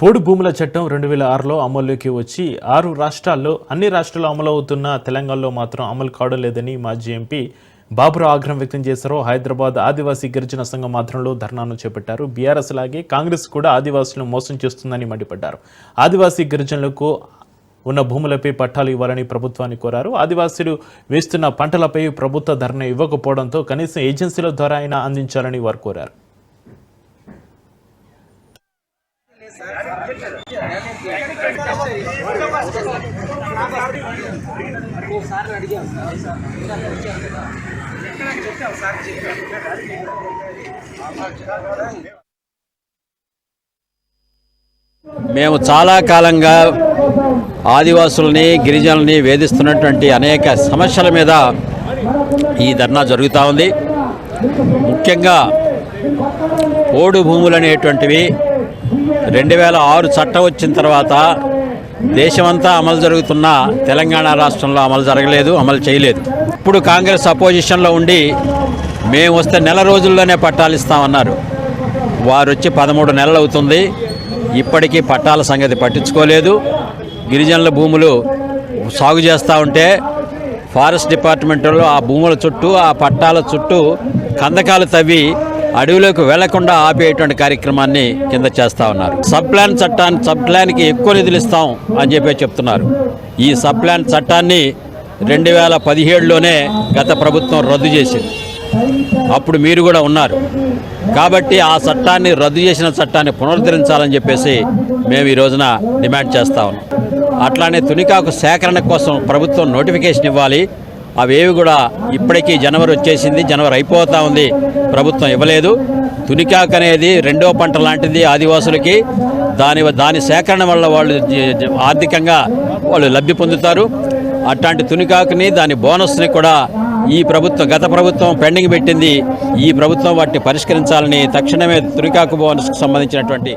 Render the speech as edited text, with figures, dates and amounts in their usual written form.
పోడు భూముల చట్టం 2006లో అమల్లోకి వచ్చి 6 రాష్ట్రాల్లో అన్ని రాష్ట్రాల్లో అమలవుతున్న తెలంగాణలో మాత్రం అమలు కావడం లేదని మాజీ ఎంపీ బాబురావు ఆగ్రహం వ్యక్తం చేశారు. హైదరాబాద్ ఆదివాసీ గిరిజన సంఘం ఆధ్వర్యంలో ధర్నాను చేపట్టారు. బీఆర్ఎస్ లాగే కాంగ్రెస్ కూడా ఆదివాసులను మోసం చేస్తుందని మండిపడ్డారు. ఆదివాసీ గిరిజనులకు ఉన్న భూములపై పట్టాలు ఇవ్వాలని ప్రభుత్వాన్ని కోరారు. ఆదివాసీలు వేస్తున్న పంటలపై ప్రభుత్వ ధరణ ఇవ్వకపోవడంతో కనీసం ఏజెన్సీల ద్వారా అయినా అందించాలని వారు కోరారు. మేము చాలా కాలంగా ఆదివాసుల్ని గిరిజనుల్ని వేధిస్తున్నటువంటి అనేక సమస్యల మీద ఈ ధర్నా జరుగుతూ ఉంది. ముఖ్యంగా పోడు భూములు అనేటువంటివి 2006 చట్టం వచ్చిన తర్వాత దేశమంతా అమలు జరుగుతున్న తెలంగాణ రాష్ట్రంలో అమలు జరగలేదు, అమలు చేయలేదు. ఇప్పుడు కాంగ్రెస్ అపోజిషన్లో ఉండి మేము వస్తే నెల రోజుల్లోనే పట్టాలు ఇస్తామన్నారు. వారు వచ్చి 13 నెలలు అవుతుంది, ఇప్పటికీ పట్టాల సంగతి పట్టించుకోలేదు. గిరిజనుల భూములు సాగు చేస్తూ ఉంటే ఫారెస్ట్ డిపార్ట్మెంట్లో ఆ భూముల చుట్టూ ఆ పట్టాల చుట్టూ కందకాలు తవ్వి అడవిలోకి వెళ్లకుండా ఆపేటువంటి కార్యక్రమాన్ని కింద చేస్తూ ఉన్నారు. సబ్ ప్లాన్కి ఎక్కువ నిధులు ఇస్తాం అని చెప్తున్నారు. ఈ సబ్ ప్లాన్ చట్టాన్ని 2017లోనే గత ప్రభుత్వం రద్దు చేసింది. అప్పుడు మీరు కూడా ఉన్నారు కాబట్టి ఆ చట్టాన్ని రద్దు చేసిన చట్టాన్ని పునరుద్ధరించాలని చెప్పేసి మేము ఈ రోజున డిమాండ్ చేస్తూ ఉన్నాం. అట్లానే తునికాకు సేకరణ కోసం ప్రభుత్వం నోటిఫికేషన్ ఇవ్వాలి. అవేవి కూడా ఇప్పటికీ జనవరి వచ్చేసింది, జనవరి అయిపోతూ ఉంది, ప్రభుత్వం ఇవ్వలేదు. తునికాకు అనేది రెండో పంట లాంటిది ఆదివాసులకి. దాని సేకరణ వల్ల వాళ్ళు ఆర్థికంగా వాళ్ళు లబ్ధి పొందుతారు. అట్లాంటి తునికాకుని దాని బోనస్ని కూడా గత ప్రభుత్వం పెండింగ్ పెట్టింది. ఈ ప్రభుత్వం వాటిని పరిష్కరించాలని తక్షణమే తునికాకు బోనస్కు సంబంధించినటువంటి